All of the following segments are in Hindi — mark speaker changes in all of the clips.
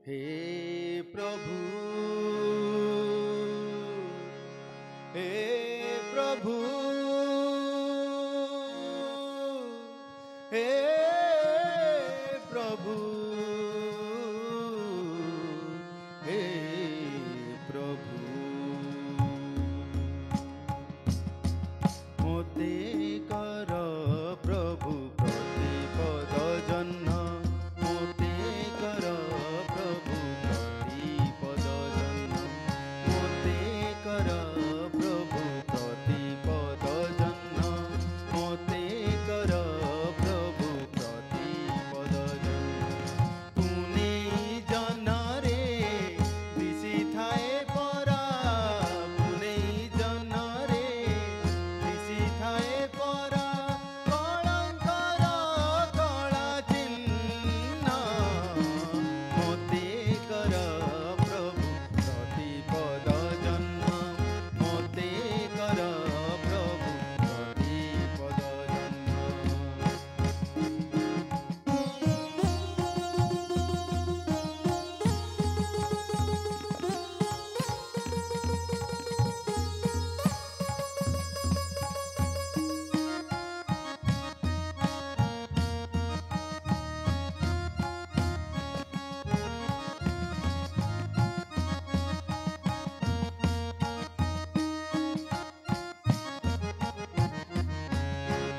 Speaker 1: हे प्रभु हे प्रभु हे प्रभु हे प्रभु मोते कर प्रभु प्रतिपद जन्म मोते कर प्रभु प्रतिपद जन्म मोते कर प्रभु प्रतिपद जन्म मोते कर प्रभु प्रतिपद जन्म पुने जन रे दिशि थाए परा पुने जन रे दिशि थाए परा कलंकर कला चिन्ह मोते कर प्रभु प्रतिपद जन्म मोते कर प्रभु प्रतिपद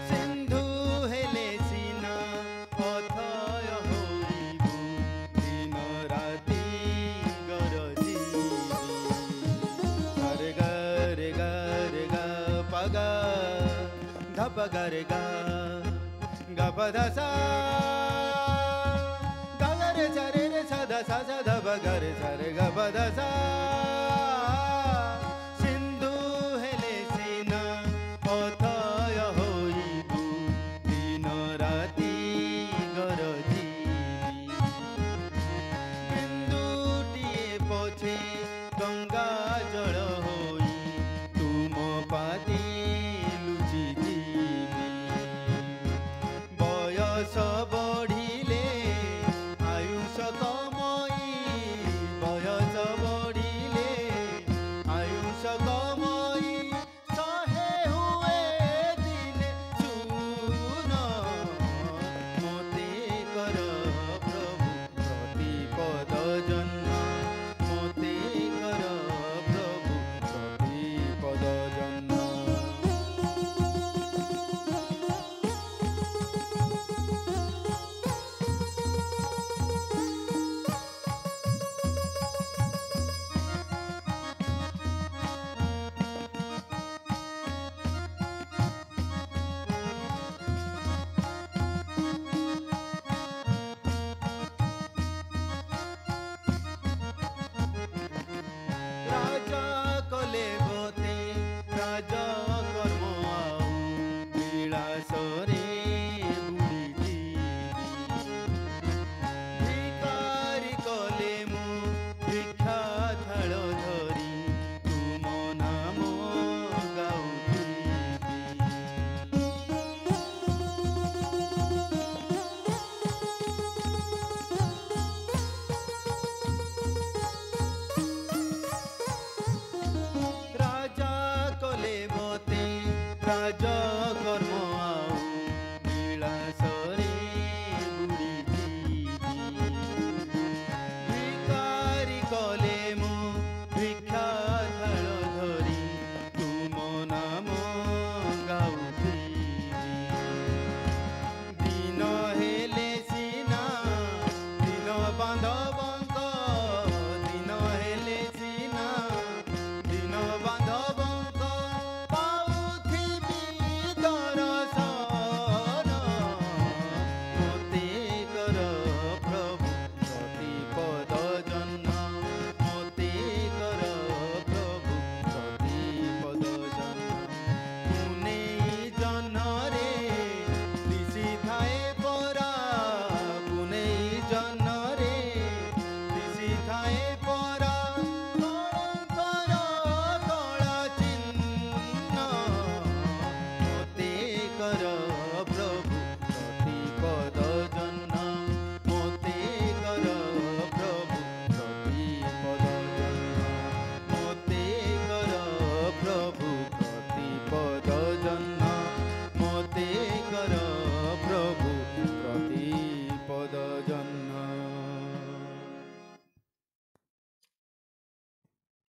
Speaker 1: सिंधु हेले सीना अथय होइबु दिन राति गरजिबि रे गा रे गा रे गा पगा धप गा रे गा गा प ध सा गा गा रे सा रे रे सा ध सा सा ध प गा रे सा रे गा प ध सा सिंधु हेले सीना अथय होइबु दिन राति गरजिबि बिन्दुटिए पछे गंगा जल होई तुम पाती लुचिजिबि बयस बढ़िले आयुष कमई बयस बढ़िले आयुष कमई सहे हुए दिने सुन मोते कर प्रभु प्रतिपद जन्म मोते कर प्रभु प्रतिपद जन्म राजा कले गते राजा कर्म आउ विलासरे भिकारी कले मु भिक्षा थाल धरी तुम नाम गाउथिबि राजा कले मते राजा